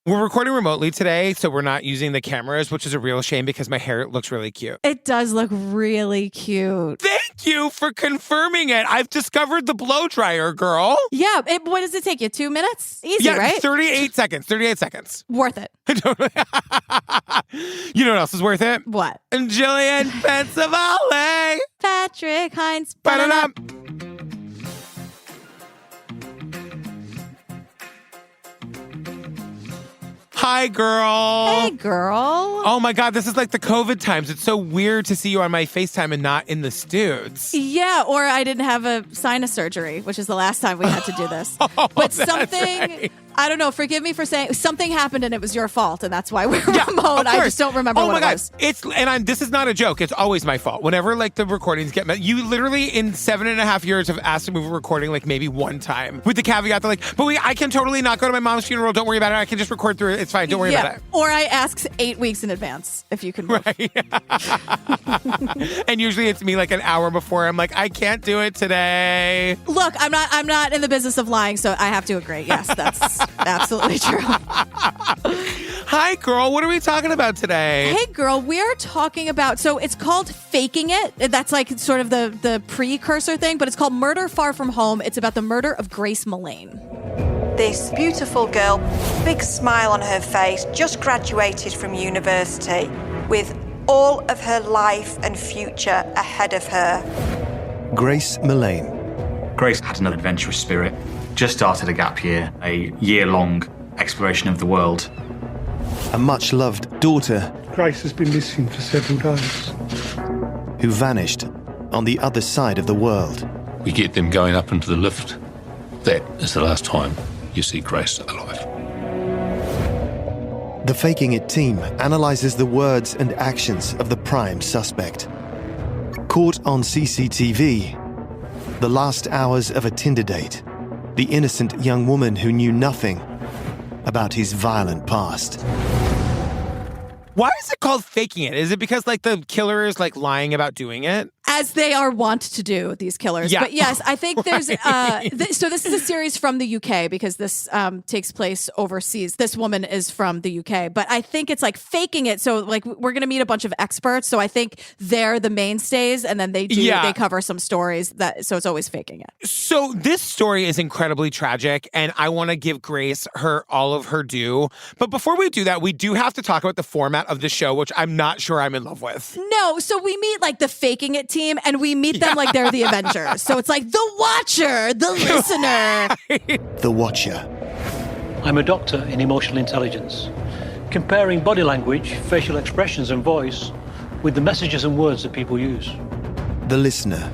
We're recording remotely today, so we're not using the cameras, which is a real shame because my hair looks really cute. It does look really cute. Thank you for confirming it. I've discovered the blow dryer, girl. Yeah. What does it take you? 2 minutes? Easy, right? 38 seconds. 38 seconds. Worth it. You know what else is worth it? What? And Jillian Pensavalle. Patrick Hines. Ba-da-da. Hi, girl. Hey, girl. Oh my God, this is like the COVID times. It's so weird to see you on my FaceTime and not in the studs. Yeah, or I didn't have a sinus surgery, which is the last time we had to do this. But something, right. I don't know, forgive me for saying, something happened and it was your fault, and that's why we're remote. I just don't remember what it was. This is not a joke. It's always my fault. Whenever like the recordings get met, you literally in 7.5 years have asked to move a recording like maybe one time with the caveat that like, but I can totally not go to my mom's funeral. Don't worry about it. I can just record through it. It's fine. Don't worry about it. Or I ask 8 weeks in advance if you can move. Right. And usually it's me like an hour before. I'm like, I can't do it today. Look, I'm not in the business of lying, so I have to agree. Yes, that's absolutely true. Hi, girl. What are we talking about today? Hey, girl. We are talking about, so it's called Faking It. That's like sort of the precursor thing, but it's called Murder Far From Home. It's about the murder of Grace Millane. This beautiful girl, big smile on her face, just graduated from university with all of her life and future ahead of her. Grace Millane. Grace had an adventurous spirit, just started a gap year, a year-long exploration of the world. A much-loved daughter. Grace has been missing for several days. Who vanished on the other side of the world. We get them going up into the lift. That is the last time you see Grace alive. The Faking It team analyzes the words and actions of the prime suspect. Caught on CCTV, the last hours of a Tinder date, the innocent young woman who knew nothing about his violent past. Why is it called Faking It? Is it because like the killer is like lying about doing it? As they are wont to do, these killers. Yeah. But yes, I think there's... so this is a series from the UK because this takes place overseas. This woman is from the UK. But I think it's like faking it. So like we're going to meet a bunch of experts. So I think they're the mainstays and then they cover some stories. So it's always faking it. So this story is incredibly tragic and I want to give Grace all of her due. But before we do that, we do have to talk about the format of the show, which I'm not sure I'm in love with. No, so we meet like the Faking It team and we meet them like they're the Avengers. So it's like the watcher, the listener. The watcher. I'm a doctor in emotional intelligence, comparing body language, facial expressions and voice with the messages and words that people use. The listener.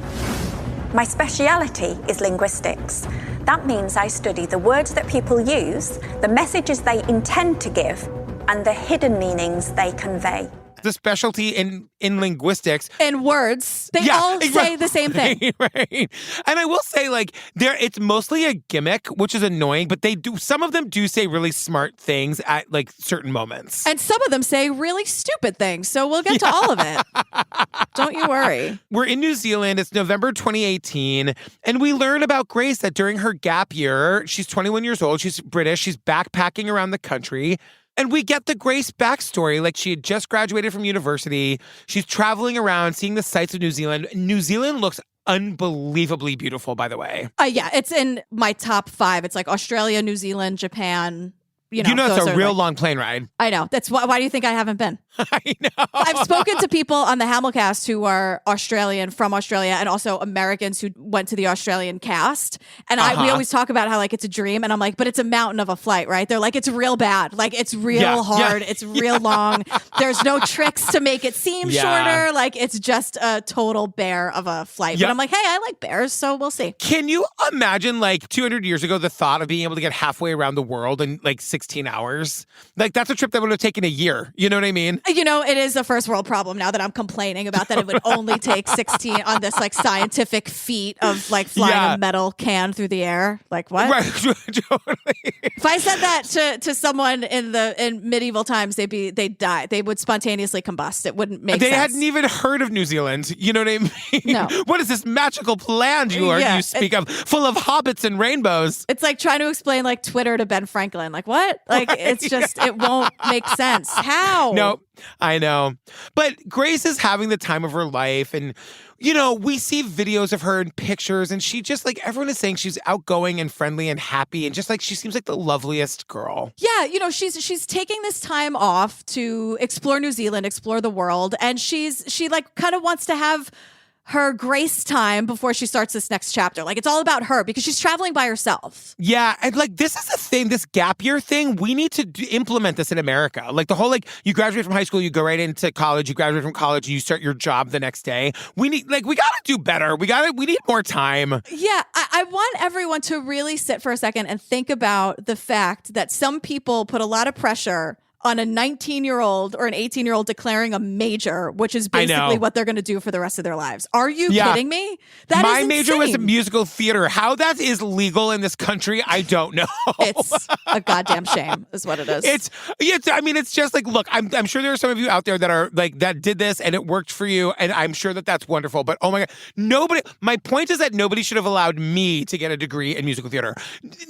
My speciality is linguistics. That means I study the words that people use, the messages they intend to give, and the hidden meanings they convey. The specialty in linguistics. And words. They all say the same thing. Right. And I will say, like, it's mostly a gimmick, which is annoying, but some of them do say really smart things at, like, certain moments. And some of them say really stupid things, so we'll get to all of it. Don't you worry. We're in New Zealand. It's November 2018, and we learn about Grace that during her gap year, she's 21 years old, she's British, she's backpacking around the country. And we get the Grace backstory. Like, she had just graduated from university. She's traveling around, seeing the sights of New Zealand. New Zealand looks unbelievably beautiful, by the way. Yeah, it's in my top 5. It's like Australia, New Zealand, Japan. You know it's a real long plane ride. I know. That's why do you think I haven't been? I know. I've spoken to people on the Hamilcast who are Australian, from Australia, and also Americans who went to the Australian cast. And we always talk about how like it's a dream, and I'm like, but it's a mountain of a flight, right? They're like, it's real bad. Like it's real hard. It's real long. There's no tricks to make it seem shorter. Like it's just a total bear of a flight. But I'm like, hey, I like bears, so we'll see. Can you imagine like 200 years ago, the thought of being able to get halfway around the world in like 16 hours? Like that's a trip that would have taken a year. You know what I mean? You know, it is a first world problem now that I'm complaining about that it would only take 16 on this like scientific feat of like flying a metal can through the air. Like what? Right, totally. If I said that to someone in medieval times, they'd die. They would spontaneously combust. It wouldn't make sense. They hadn't even heard of New Zealand. You know what I mean? No. What is this magical land you speak of, full of hobbits and rainbows? It's like trying to explain like Twitter to Ben Franklin. Like what? it? Like, it's just, it won't make sense. How? No, I know. But Grace is having the time of her life. And, you know, we see videos of her and pictures. And she just, like, everyone is saying she's outgoing and friendly and happy. And just, like, she seems like the loveliest girl. Yeah, you know, she's taking this time off to explore New Zealand, explore the world. And she like, kind of wants to have her Grace time before she starts this next chapter. Like, it's all about her because she's traveling by herself. Yeah, and like this is a thing, this gap year thing, we need to implement this in America. Like the whole, like, you graduate from high school, you go right into college, you graduate from college, you start your job the next day. We gotta do better. We need more time. Yeah, I want everyone to really sit for a second and think about the fact that some people put a lot of pressure on a 19-year-old or an 18-year-old declaring a major, which is basically what they're going to do for the rest of their lives. Are you kidding me? My major was musical theater. How that is legal in this country, I don't know. It's a goddamn shame, is what it is. It's just like, look, I'm sure there are some of you out there that are like, that did this and it worked for you, and I'm sure that that's wonderful. But oh my God, my point is that nobody should have allowed me to get a degree in musical theater.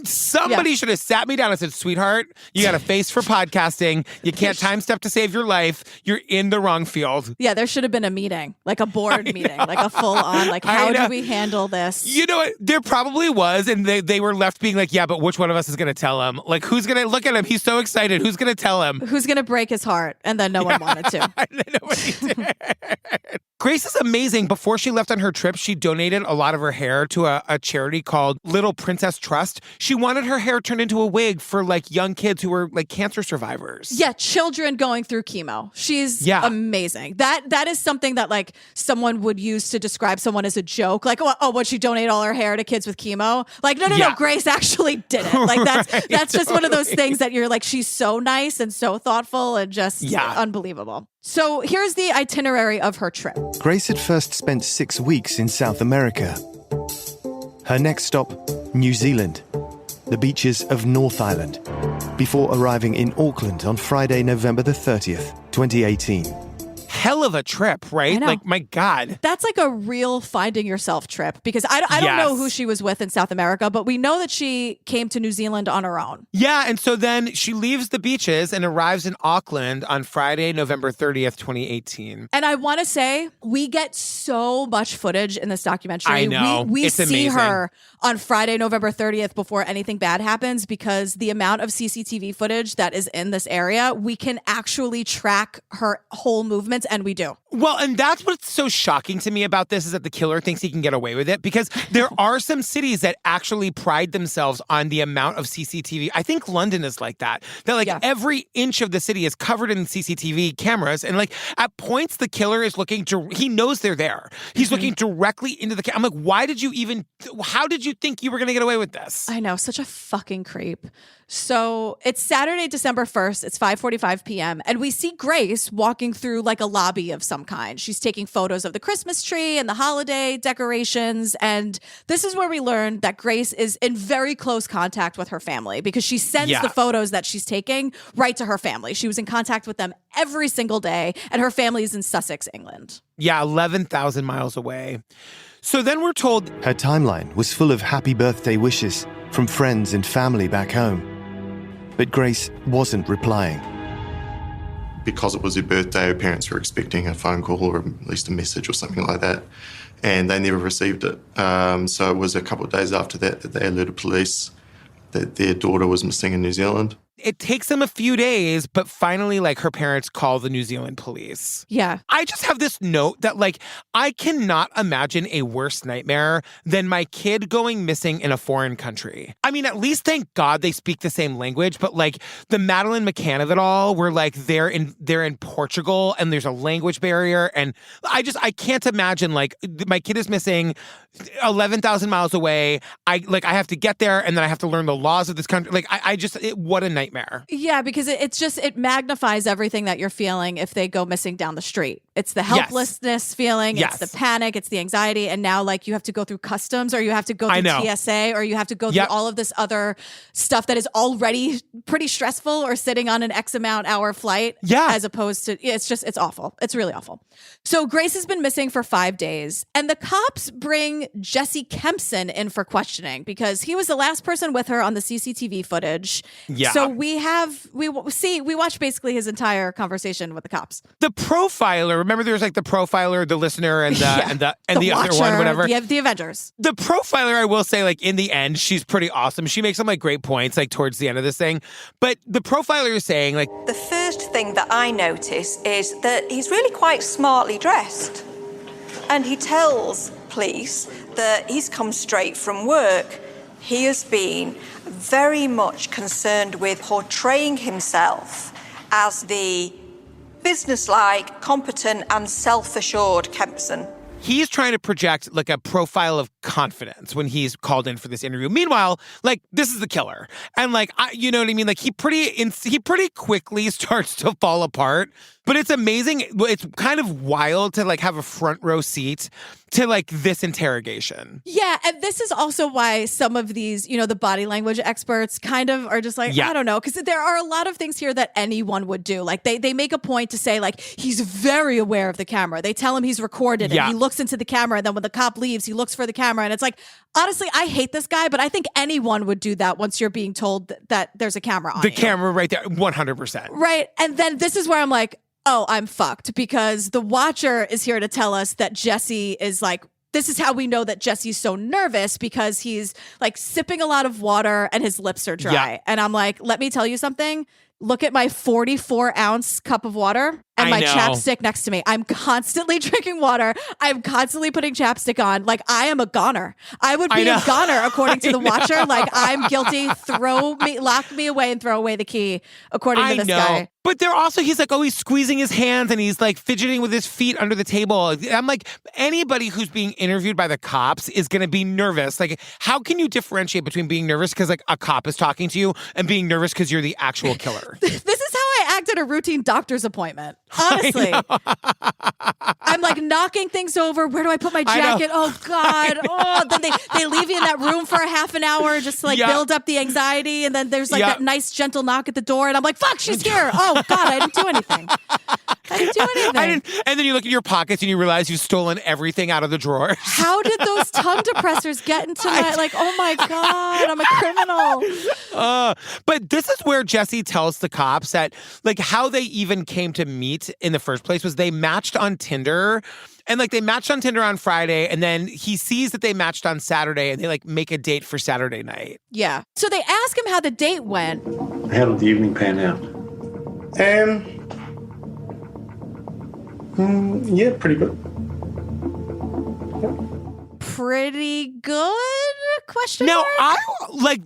Somebody should have sat me down and said, sweetheart, you got a face for podcasting. You can't time step to save your life. You're in the wrong field. Yeah, there should have been a meeting, like a board meeting, like a full on, like, how do we handle this? You know what? There probably was, and they were left being like, yeah, but which one of us is going to tell him? Like, who's going to look at him? He's so excited. Who's going to tell him? Who's going to break his heart? And then no one wanted to. Nobody did. Grace is amazing. Before she left on her trip, she donated a lot of her hair to a charity called Little Princess Trust. She wanted her hair turned into a wig for like young kids who were like cancer survivors. Yeah, children going through chemo. She's amazing. That is something that like someone would use to describe someone as a joke. Like, would she donate all her hair to kids with chemo? Like, no, Grace actually did it. Like that's just one of those things that you're like, she's so nice and so thoughtful and just unbelievable. So here's the itinerary of her trip. Grace had first spent 6 weeks in South America. Her next stop, New Zealand, the beaches of North Island, before arriving in Auckland on Friday, November the 30th, 2018. Hell of a trip, right? Like, my God. That's like a real finding yourself trip, because I don't know who she was with in South America, but we know that she came to New Zealand on her own. Yeah, and so then she leaves the beaches and arrives in Auckland on Friday, November 30th, 2018. And I want to say, we get so much footage in this documentary. I know. We it's see amazing. her on Friday, November 30th before anything bad happens, because the amount of CCTV footage that is in this area, we can actually track her whole movements, and we do. Well, and that's what's so shocking to me about this, is that the killer thinks he can get away with it, because there are some cities that actually pride themselves on the amount of CCTV. I think London is like that. That like every inch of the city is covered in CCTV cameras, and like at points the killer is looking to, he knows they're there. He's looking directly into the I'm like, how did you think you were going to get away with this? I know, such a fucking creep. So it's Saturday, December 1st. It's 5:45 p.m. And we see Grace walking through like a lobby of some kind. She's taking photos of the Christmas tree and the holiday decorations. And this is where we learn that Grace is in very close contact with her family, because she sends the photos that she's taking right to her family. She was in contact with them every single day, and her family is in Sussex, England. Yeah, 11,000 miles away. So then we're told her timeline was full of happy birthday wishes from friends and family back home. But Grace wasn't replying. Because it was her birthday, her parents were expecting a phone call or at least a message or something like that, and they never received it. So it was a couple of days after that they alerted police that their daughter was missing in New Zealand. It takes them a few days, but finally, like, her parents call the New Zealand police. Yeah. I just have this note that, like, I cannot imagine a worse nightmare than my kid going missing in a foreign country. I mean, at least thank God they speak the same language, but, like, the Madeleine McCann of it all, where, like, they're in Portugal and there's a language barrier, and I can't imagine, like, my kid is missing 11,000 miles away. I have to get there, and then I have to learn the laws of this country. Like, what a nightmare. Yeah, because it magnifies everything that you're feeling if they go missing down the street. It's the helplessness feeling, it's the panic, it's the anxiety, and now like you have to go through customs, or you have to go through TSA, or you have to go through all of this other stuff that is already pretty stressful, or sitting on an X amount hour flight. Yeah. As opposed to, it's awful. It's really awful. So Grace has been missing for 5 days, and the cops bring bring Jesse Kempson in for questioning because he was the last person with her on the CCTV footage. Yeah. So we watch basically his entire conversation with the cops. The profiler, remember there's like the profiler, the listener, and the other one, whatever. The Avengers. The profiler, I will say, like in the end, she's pretty awesome. She makes some like great points, like towards the end of this thing. But the profiler is saying, like, the first thing that I notice is that he's really quite smartly dressed. And he tells police that he's come straight from work. He has been very much concerned with portraying himself as the businesslike, competent, and self-assured Kempson. he's trying to project like a profile of confidence when he's called in for this interview. Meanwhile, like, this is the killer. And like, you know what I mean? Like he pretty quickly starts to fall apart, but it's amazing. It's kind of wild to like have a front row seat to like this interrogation. Yeah. And this is also why some of these, you know, the body language experts kind of are just like, I don't know. Cause there are a lot of things here that anyone would do. Like they make a point to say like, he's very aware of the camera. They tell him he's recorded and he looks into the camera. And then when the cop leaves, he looks for the camera. And it's like, honestly, I hate this guy, but I think anyone would do that once you're being told that there's a camera on the camera right there, 100%. Right. And then this is where I'm like, oh, I'm fucked, because the Watcher is here to tell us that Jesse is like, this is how we know that Jesse's so nervous, because he's like sipping a lot of water and his lips are dry. Yeah. And I'm like, let me tell you something. Look at my 44-ounce cup of water and my chapstick next to me. I'm constantly drinking water. I'm constantly putting chapstick on. Like, I am a goner. I would be a goner, according to the Watcher. Like, I'm guilty. Lock me away and throw away the key, according to this guy. But they're also, he's like, oh, he's squeezing his hands and he's like fidgeting with his feet under the table. I'm like, anybody who's being interviewed by the cops is going to be nervous. Like, how can you differentiate between being nervous because like a cop is talking to you and being nervous because you're the actual killer? This is how I act at a routine doctor's appointment. Honestly. I'm like knocking things over. Where do I put my jacket? Oh, God. Oh, then they leave you in that room for a half an hour just to like build up the anxiety. And then there's like that nice gentle knock at the door. And I'm like, fuck, she's here. Oh, God, I didn't do anything. And then you look at your pockets and you realize you've stolen everything out of the drawers. How did those tongue depressors get into my, like, oh my God, I'm a criminal. But this is where Jesse tells the cops that, like, how they even came to meet in the first place was they matched on Tinder. And like they matched on Tinder on Friday, and then he sees that they matched on Saturday, and they like make a date for Saturday night. Yeah. So they ask him how the date went. How did the evening pan out? Yeah, pretty good. Pretty good? Question now, mark?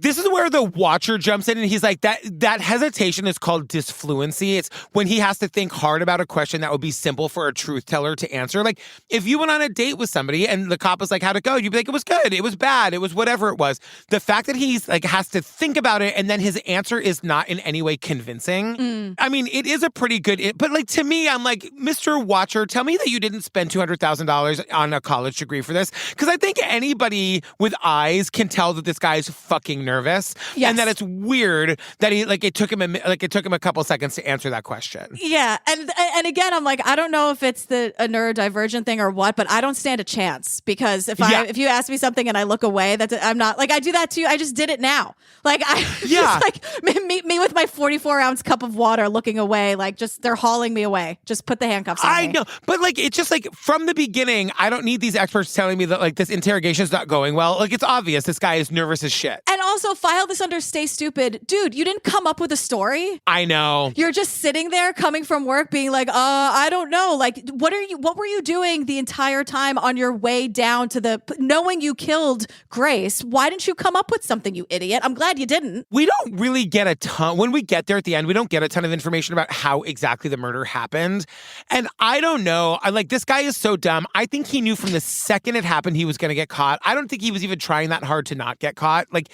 This is where the Watcher jumps in and he's like, that hesitation is called disfluency. It's when he has to think hard about a question that would be simple for a truth teller to answer. Like, if you went on a date with somebody and the cop was like, how'd it go? You'd be like, it was good. It was bad. It was whatever it was. The fact that he's like, has to think about it and then his answer is not in any way convincing. I mean, it is a pretty good, but like to me, I'm like, Mr. Watcher, tell me that you didn't spend $200,000 on a college degree for this. Because I think anybody with eyes can tell that this guy is fucking nervous, and that it's weird that he it took him a couple seconds to answer that question. Yeah, and again, I'm like, I don't know if it's a neurodivergent thing or what, but I don't stand a chance, because if you ask me something and I look away, I'm not like, I do that too. I just did it now. Like just like me with my 44-ounce cup of water, looking away, like just they're hauling me away. Just put the handcuffs on me. I know, but like it's just like from the beginning, I don't need these experts telling me that like this interrogation's not going well. Like, it's obvious this guy is nervous as shit. And also, file this under stay stupid. Dude, you didn't come up with a story. I know. You're just sitting there coming from work being like, I don't know. Like, what were you doing the entire time on your way down to knowing you killed Grace? Why didn't you come up with something, you idiot? I'm glad you didn't. We don't really get a ton. When we get there at the end, we don't get a ton of information about how exactly the murder happened. And I don't know. This guy is so dumb. I think he knew from the second it happened he was going to get caught. I don't think he was even trying that hard to not get caught. Like,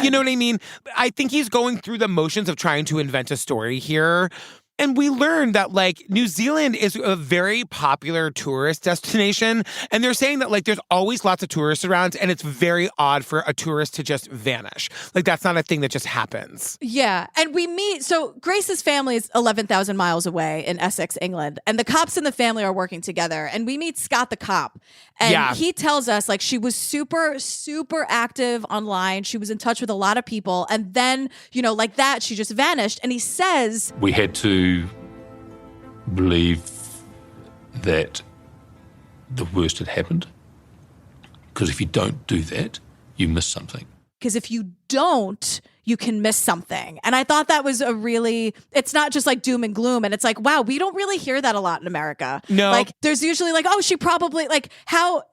you know what I mean? I think he's going through the motions of trying to invent a story here. And we learned that, like, New Zealand is a very popular tourist destination. And they're saying that, like, there's always lots of tourists around, and it's very odd for a tourist to just vanish. Like, that's not a thing that just happens. Yeah. And so Grace's family is 11,000 miles away in Essex, England. And the cops and the family are working together. And we meet Scott the cop. And he tells us, like, she was super, super active online. She was in touch with a lot of people. And then, like that, she just vanished. And he says, We had to believe that the worst had happened, because if you don't do that, you miss something. Because if you don't, you can miss something. And I thought that was it's not just like doom and gloom. And it's like, wow, we don't really hear that a lot in America. No. Like, there's usually like, oh, she probably, like,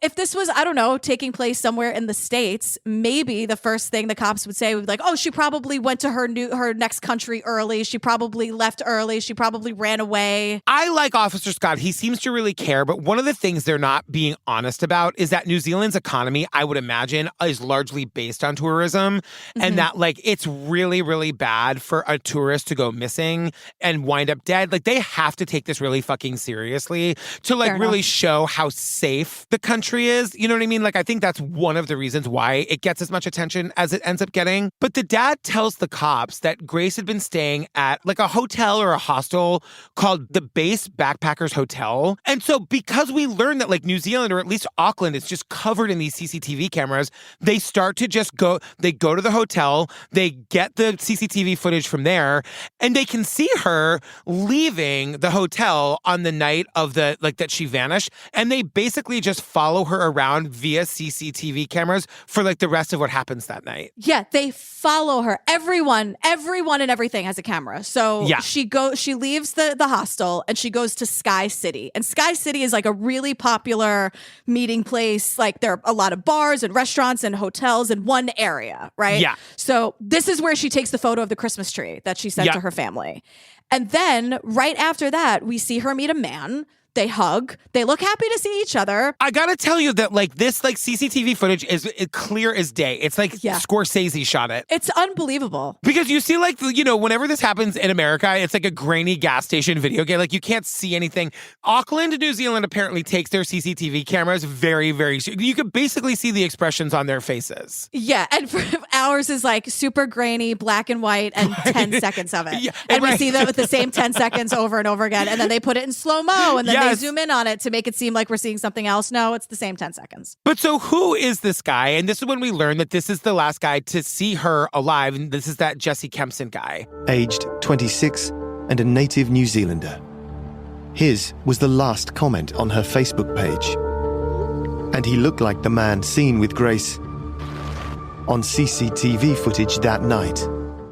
if this was, I don't know, taking place somewhere in the States, maybe the first thing the cops would say would be like, oh, she probably went to her next country early. She probably left early. She probably ran away. I like Officer Scott. He seems to really care. But one of the things they're not being honest about is that New Zealand's economy, I would imagine, is largely based on tourism. And that, like, it's really, really bad for a tourist to go missing and wind up dead. Like, they have to take this really fucking seriously to, like, really show how safe the country is. You know what I mean? Like, I think that's one of the reasons why it gets as much attention as it ends up getting. But the dad tells the cops that Grace had been staying at, like, a hotel or a hostel called the Base Backpackers Hotel. And so because we learned that, like, New Zealand, or at least Auckland, is just covered in these CCTV cameras, they start to just go to the hotel, they get the CCTV footage from there, and they can see her leaving the hotel on the night of that she vanished, and they basically just follow her around via CCTV cameras for, like, the rest of what happens that night. Yeah, they follow her. Everyone and everything has a camera. So she leaves the hostel and she goes to Sky City. And Sky City is like a really popular meeting place. Like, there are a lot of bars and restaurants and hotels in one area, right? Yeah. So this is where she takes the photo of the Christmas tree that she sent to her family. And then right after that, we see her meet a man. They hug. They look happy to see each other. I gotta tell you that, like, this, like, CCTV footage is clear as day. It's like Scorsese shot it. It's unbelievable. Because you see, like, whenever this happens in America, it's like a grainy gas station video game. Like, you can't see anything. Auckland, New Zealand apparently takes their CCTV cameras very, very seriously. You could basically see the expressions on their faces. Yeah, and ours is like super grainy, black and white, and 10 seconds of it. Yeah, and we see that with the same 10 seconds over and over again. And then they put it in slow-mo, and then they zoom in on it to make it seem like we're seeing something else. No, it's the same 10 seconds. But so who is this guy? And this is when we learn that this is the last guy to see her alive. And this is that Jesse Kempson guy. Aged 26 and a native New Zealander. His was the last comment on her Facebook page. And he looked like the man seen with Grace on CCTV footage that night.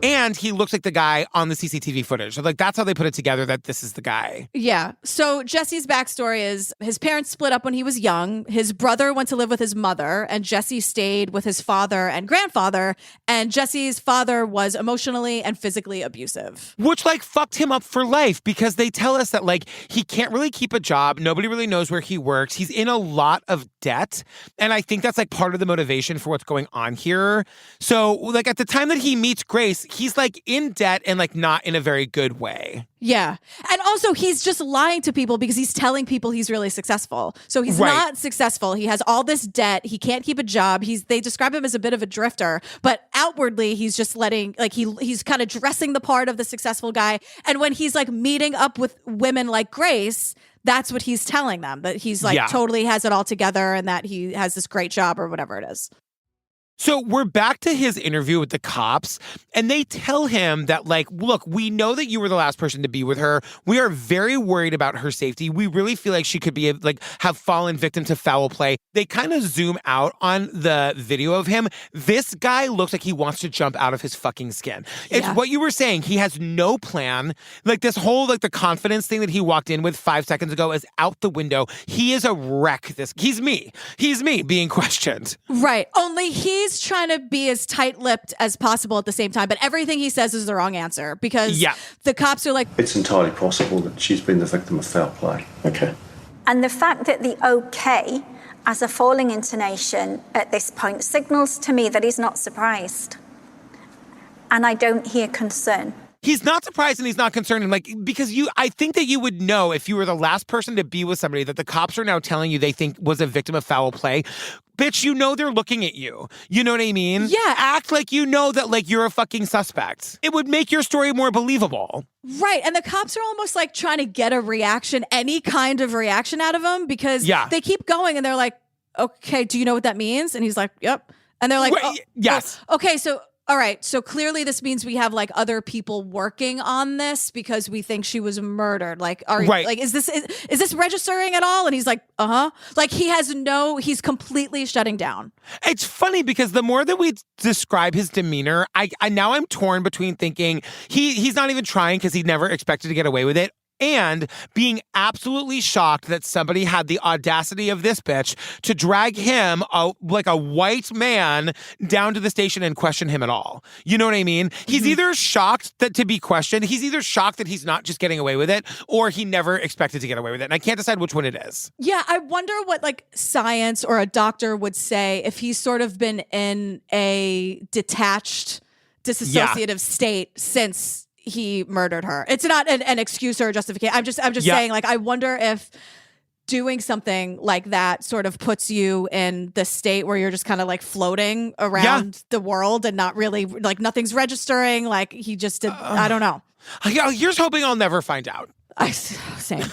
And he looks like the guy on the CCTV footage. So, like, that's how they put it together, that this is the guy. Yeah. So Jesse's backstory is his parents split up when he was young. His brother went to live with his mother, and Jesse stayed with his father and grandfather. And Jesse's father was emotionally and physically abusive. Which, like, fucked him up for life, because they tell us that, like, he can't really keep a job. Nobody really knows where he works. He's in a lot of debt. And I think that's, like, part of the motivation for what's going on here. So, like, at the time that he meets Grace, he's, like, in debt and, like, not in a very good way. Yeah. And also, he's just lying to people because he's telling people he's really successful. So he's not successful. He has all this debt. He can't keep a job. They describe him as a bit of a drifter, but outwardly he's just letting, like, he's kind of dressing the part of the successful guy. And when he's, like, meeting up with women like Grace, that's what he's telling them, that he's, like, totally has it all together and that he has this great job or whatever it is. So we're back to his interview with the cops, and they tell him that, like, look, we know that you were the last person to be with her. We are very worried about her safety. We really feel like she could be, like, have fallen victim to foul play. They kind of zoom out on the video of him. This guy looks like he wants to jump out of his fucking skin. It's what you were saying. He has no plan. Like, this whole, like, the confidence thing that he walked in with 5 seconds ago is out the window. He is a wreck. He's me. He's me being questioned. Right. Only he's trying to be as tight-lipped as possible at the same time, but everything he says is the wrong answer because the cops are like, it's entirely possible that she's been the victim of foul play. Okay. And the fact that the okay as a falling intonation at this point signals to me that he's not surprised. And I don't hear concern. He's not surprised and he's not concerned. And like, because I think that you would know if you were the last person to be with somebody that the cops are now telling you they think was a victim of foul play. Bitch, you know they're looking at you. You know what I mean? Yeah. Act like you know that like you're a fucking suspect. It would make your story more believable. Right. And the cops are almost like trying to get a reaction, any kind of reaction out of him because they keep going and they're like, okay, do you know what that means? And he's like, yep. And they're like, yes. Okay, so all right, so clearly this means we have like other people working on this because we think she was murdered. Like, is this registering at all? And he's like, like he's completely shutting down. It's funny because the more that we describe his demeanor, I now I'm torn between thinking he's not even trying because he never expected to get away with it, and being absolutely shocked that somebody had the audacity of this bitch to drag him, like a white man, down to the station and question him at all. You know what I mean? He's either shocked to be questioned, he's either shocked that he's not just getting away with it, or he never expected to get away with it. And I can't decide which one it is. Yeah, I wonder what like science or a doctor would say if he's sort of been in a detached, disassociative state since he murdered her. It's not an excuse or a justification. I'm just saying, like, I wonder if doing something like that sort of puts you in the state where you're just kind of like floating around the world and not really like nothing's registering. Like he just did. I don't know. Here's hoping I'll never find out. Same.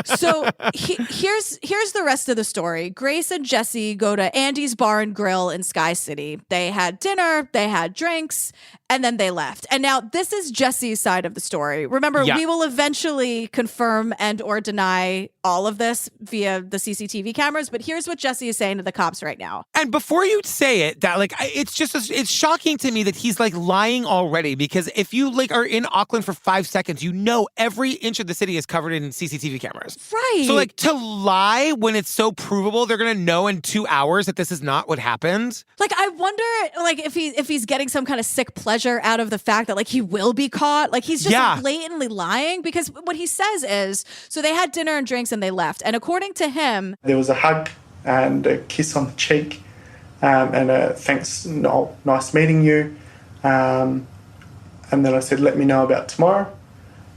So here's the rest of the story. Grace and Jesse go to Andy's Bar and Grill in Sky City. They had dinner, they had drinks, and then they left. And now this is Jesse's side of the story. Remember, we will eventually confirm and or deny all of this via the CCTV cameras, but here's what Jesse is saying to the cops right now. And before you say it, that like it's shocking to me that he's like lying already, because if you like are in Auckland for 5 seconds, you know every inch of the city is covered in CCTV cameras. Right. So like to lie when it's so provable, they're gonna know in 2 hours that this is not what happened. Like I wonder like if he's getting some kind of sick pleasure out of the fact that like he will be caught. Like he's just blatantly lying, because what he says is, so they had dinner and drinks and they left. And according to him, there was a hug and a kiss on the cheek and a thanks, nice meeting you. And then I said, let me know about tomorrow.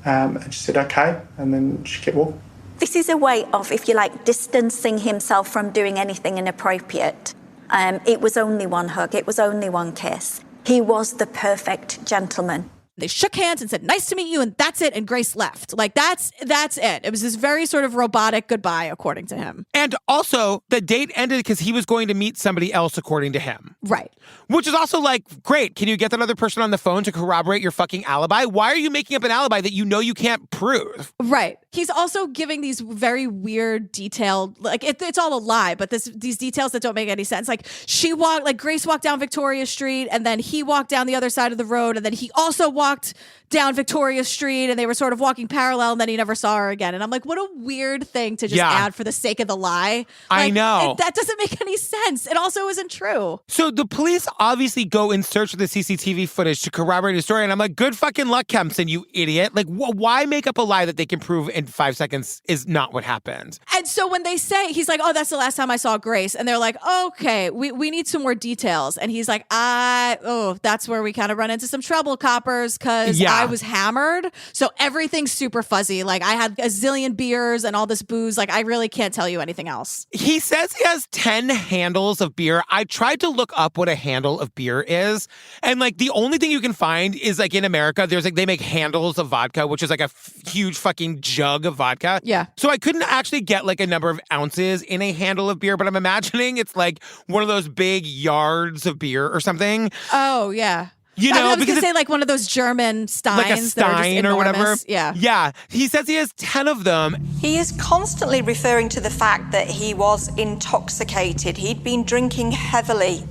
And she said, okay. And then she kept walking. This is a way of, if you like, distancing himself from doing anything inappropriate. It was only one hug. It was only one kiss. He was the perfect gentleman. They shook hands and said, nice to meet you, and that's it, and Grace left. Like, that's it. It was this very sort of robotic goodbye, according to him. And also, the date ended because he was going to meet somebody else, according to him. Right. Which is also like, great, can you get that other person on the phone to corroborate your fucking alibi? Why are you making up an alibi that you know you can't prove? Right. He's also giving these very weird detailed, like, it's all a lie, but these details that don't make any sense. Like, Grace walked down Victoria Street, and then he walked down the other side of the road, and then he also walked down Victoria Street, and they were sort of walking parallel, and then he never saw her again. And I'm like, what a weird thing to just add for the sake of the lie. I know. That doesn't make any sense. It also isn't true. So the police obviously go in search of the CCTV footage to corroborate his story, and I'm like, good fucking luck, Kempson, you idiot. Like, why make up a lie that they can prove in 5 seconds is not what happened? And so when they say, he's like, oh, that's the last time I saw Grace. And they're like, okay, we need some more details. And he's like, that's where we kind of run into some trouble, coppers, because I was hammered. So everything's super fuzzy. Like, I had a zillion beers and all this booze. Like, I really can't tell you anything else. He says he has 10 handles of beer. I tried to look up what a handle of beer is. And like, the only thing you can find is like in America, there's like, they make handles of vodka, which is like a huge fucking jug of vodka. Yeah. So I couldn't actually get like a number of ounces in a handle of beer, but I'm imagining it's like one of those big yards of beer or something. Oh, yeah. You know, I was going to say like one of those German steins. Like a stein or whatever. Yeah. Yeah. He says he has 10 of them. He is constantly referring to the fact that he was intoxicated. He'd been drinking heavily.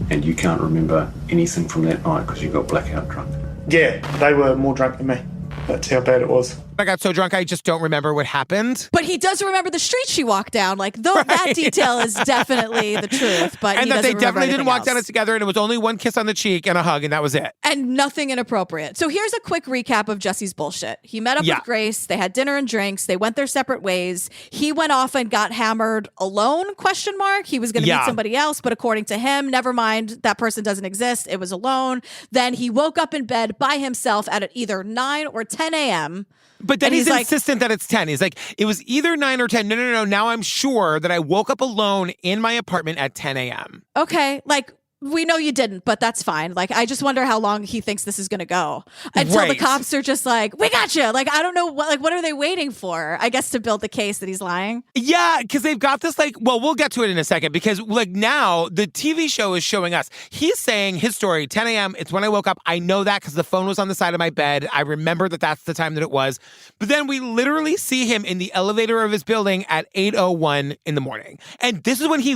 And you can't remember anything from that night because you got blackout drunk? Yeah, they were more drunk than me. That's how bad it was. I got so drunk, I just don't remember what happened. But he does remember the street she walked down. Like, though that detail is definitely the truth. But and he that they doesn't definitely remember didn't walk anything down it else. together, and it was only one kiss on the cheek and a hug, and that was it. And nothing inappropriate. So here's a quick recap of Jesse's bullshit. He met up with Grace. They had dinner and drinks. They went their separate ways. He went off and got hammered alone, ? He was going to meet somebody else, but according to him, never mind, that person doesn't exist. It was alone. Then he woke up in bed by himself at either 9 or 10 a.m., But then he's like, insistent that it's 10. He's like, it was either 9 or 10. No. Now I'm sure that I woke up alone in my apartment at 10 a.m. Okay, like, we know you didn't, but that's fine. Like, I just wonder how long he thinks this is going to go until the cops are just like, we got you. Like, I don't know. What are they waiting for? I guess to build the case that he's lying. Yeah, because they've got this we'll get to it in a second because now the TV show is showing us. He's saying his story, 10 a.m. It's when I woke up. I know that because the phone was on the side of my bed. I remember that that's the time that it was. But then we literally see him in the elevator of his building at 8:01 in the morning. And this is when he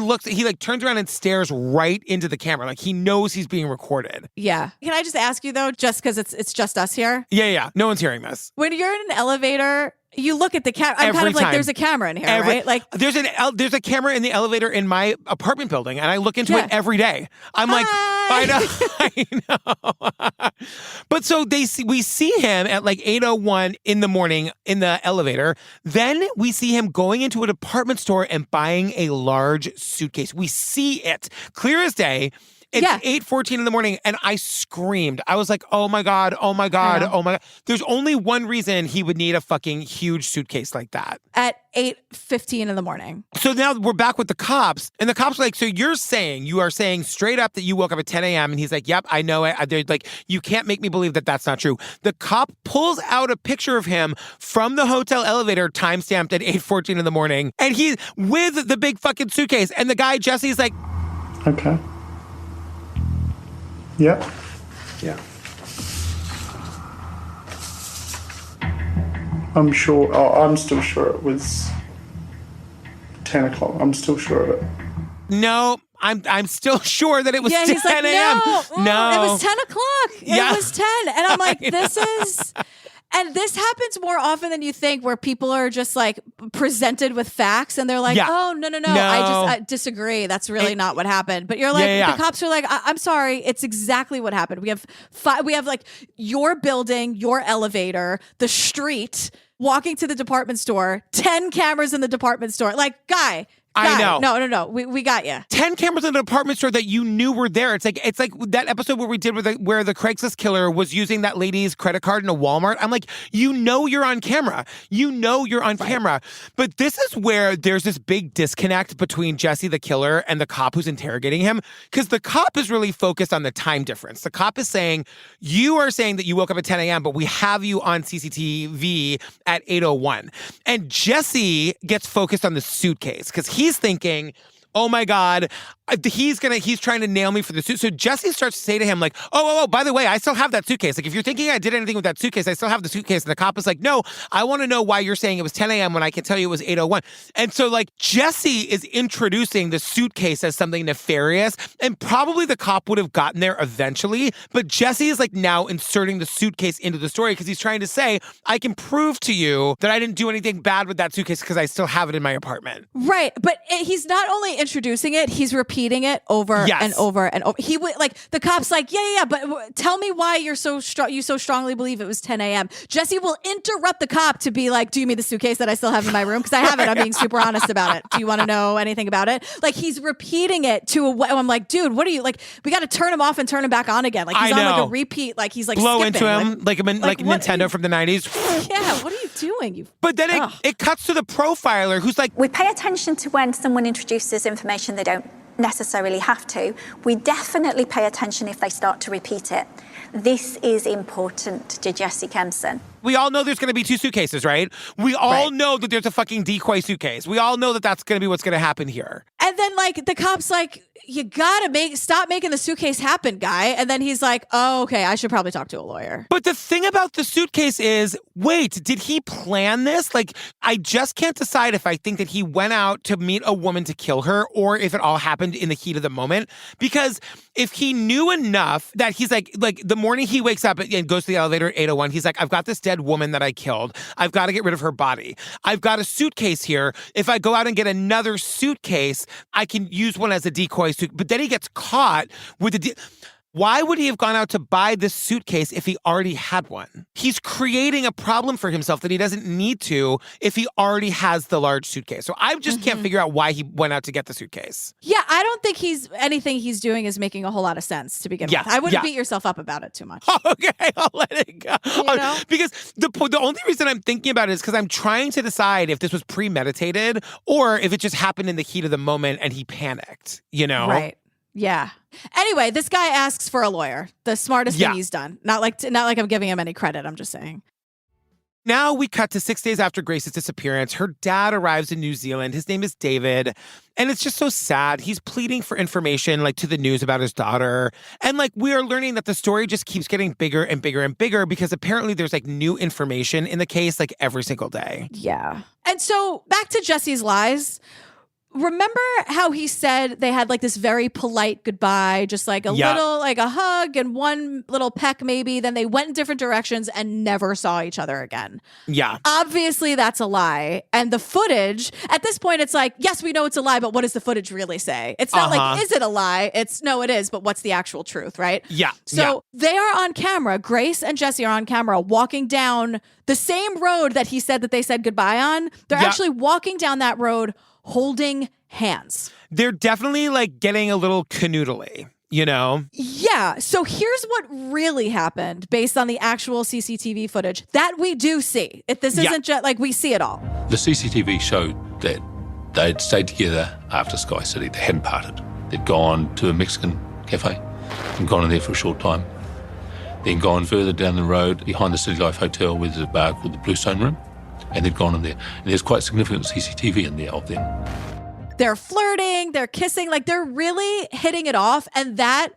turns around and stares right into the camera. Like he knows he's being recorded. Yeah. Can I just ask you though, just because it's just us here? Yeah. No one's hearing this. When you're in an elevator, you look at the camera. I'm kind of like, there's a camera in here, right? Like there's a camera in the elevator in my apartment building, and I look into it every day. I'm like, I know. But so we see him at like 8:01 in the morning in the elevator. Then we see him going into a department store and buying a large suitcase. We see it clear as day. It's 8:14 in the morning, and I screamed. I was like, oh my God, oh my God, oh my God. There's only one reason he would need a fucking huge suitcase like that. At 8:15 in the morning. So now we're back with the cops, and the cops are like, so you are saying straight up that you woke up at 10 a.m., and he's like, yep, I know it. They're like, you can't make me believe that that's not true. The cop pulls out a picture of him from the hotel elevator, timestamped at 8:14 in the morning, and he's with the big fucking suitcase, and the guy, Jesse's like, okay. Yep. Yeah. I'm still sure it was 10 o'clock. I'm still sure of it. no, I'm still sure that it was 10 he's like, a.m. No, it was 10 o'clock. It was 10. And I'm like, this happens more often than you think, where people are just like presented with facts and they're like, oh, no. I disagree. That's really not what happened. But you're like, the cops are like, I'm sorry. It's exactly what happened. We have like your building, your elevator, the street, walking to the department store, 10 cameras in the department store. Like, guy. I know. No. We got you. 10 cameras in the department store that you knew were there. It's like that episode where we did where the Craigslist killer was using that lady's credit card in a Walmart. I'm like, you're on camera. Camera. But this is where there's this big disconnect between Jesse the killer and the cop who's interrogating him, because the cop is really focused on the time difference. The cop is saying, you are saying that you woke up at 10 a.m., but we have you on CCTV at 8:01. And Jesse gets focused on the suitcase because he's thinking, oh my God, he's trying to nail me for the suit. So Jesse starts to say to him like, oh, by the way, I still have that suitcase. Like, if you're thinking I did anything with that suitcase, I still have the suitcase. And the cop is like, no, I want to know why you're saying it was 10 a.m. when I can tell you it was 8:01. And so like Jesse is introducing the suitcase as something nefarious, and probably the cop would have gotten there eventually. But Jesse is like now inserting the suitcase into the story because he's trying to say, I can prove to you that I didn't do anything bad with that suitcase because I still have it in my apartment. Right. But he's not only introducing it, he's repeating it over and over and over. He would like the cops like, yeah, but tell me why you so strongly believe it was 10 a.m. Jesse will interrupt the cop to be like, do you mean the suitcase that I still have in my room? Because I have it. I'm being super honest about it. Do you want to know anything about it? Like, he's repeating it to I'm like, dude, what are you like? We got to turn him off and turn him back on again. Like, he's on like a repeat. Like, he's like blow skipping. Into him like Nintendo from the 90s. Yeah, what are you doing? But then it cuts to the profiler who's like, we pay attention to when someone introduces information they don't necessarily have to. We definitely pay attention if they start to repeat it. This is important to Jesse Kempson. We all know there's going to be two suitcases, right? We all know that there's a fucking decoy suitcase. We all know that that's going to be what's going to happen here. And then, like, the cop's like, you gotta stop making the suitcase happen, guy. And then he's like, oh, okay, I should probably talk to a lawyer. But the thing about the suitcase is, wait, did he plan this? Like, I just can't decide if I think that he went out to meet a woman to kill her or if it all happened in the heat of the moment. Because if he knew enough that he's like the morning he wakes up and goes to the elevator at 8:01, he's like, I've got this dead woman that I killed. I've got to get rid of her body. I've got a suitcase here. If I go out and get another suitcase, I can use one as a decoy suit. But then he gets caught with why would he have gone out to buy this suitcase if he already had one? He's creating a problem for himself that he doesn't need to if he already has the large suitcase. So I just can't figure out why he went out to get the suitcase. Yeah, I don't think anything he's doing is making a whole lot of sense to begin with. I wouldn't beat yourself up about it too much. Okay, I'll let it go. You know? Because the only reason I'm thinking about it is because I'm trying to decide if this was premeditated or if it just happened in the heat of the moment and he panicked, you know? Right. Yeah. Anyway, this guy asks for a lawyer. The smartest thing he's done. Not like I'm giving him any credit. I'm just saying. Now we cut to 6 days after Grace's disappearance. Her dad arrives in New Zealand. His name is David. And it's just so sad. He's pleading for information, like, to the news about his daughter. And, like, we are learning that the story just keeps getting bigger and bigger and bigger because apparently there's, like, new information in the case, like, every single day. Yeah. And so back to Jesse's lies. Remember how he said they had like this very polite goodbye, just like a little, like a hug and one little peck maybe. Then they went in different directions and never saw each other again. Yeah. Obviously that's a lie. And the footage, at this point, it's like, yes, we know it's a lie, but what does the footage really say? It's not like, is it a lie? It's no, it is, but what's the actual truth, right? Yeah. So they are on camera. Grace and Jesse are on camera walking down the same road that he said that they said goodbye on. They're actually walking down that road holding hands. They're definitely like getting a little canoodly, you know? Yeah. So here's what really happened based on the actual CCTV footage that we do see. If this isn't just like we see it all. The CCTV showed that they'd stayed together after Sky City. They hadn't parted. They'd gone to a Mexican cafe and gone in there for a short time. Then gone further down the road behind the City Life Hotel where there's a bar called the Bluestone Room. And they'd gone in there. And there's quite significant CCTV in there of them. They're flirting, they're kissing, like they're really hitting it off. And that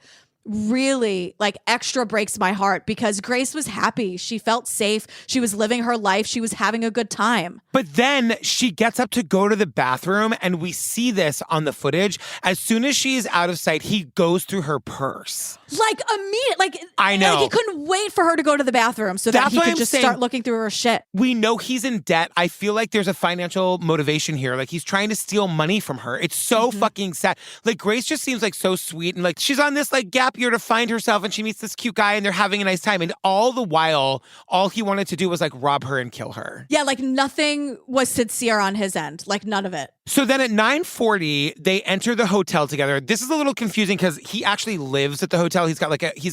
really like extra breaks my heart because Grace was happy. She felt safe. She was living her life. She was having a good time. But then she gets up to go to the bathroom and we see this on the footage. As soon as she is out of sight, he goes through her purse. Like immediate, like I know. Like he couldn't wait for her to go to the bathroom so that he could just start looking through her shit. We know he's in debt. I feel like there's a financial motivation here. Like he's trying to steal money from her. It's so fucking sad. Like Grace just seems like so sweet and like she's on this like gap year to find herself and she meets this cute guy and they're having a nice time. And all the while, all he wanted to do was like rob her and kill her. Yeah, like nothing was sincere on his end. Like none of it. So then at 9:40, they enter the hotel together. This is a little confusing because he actually lives at the hotel. He's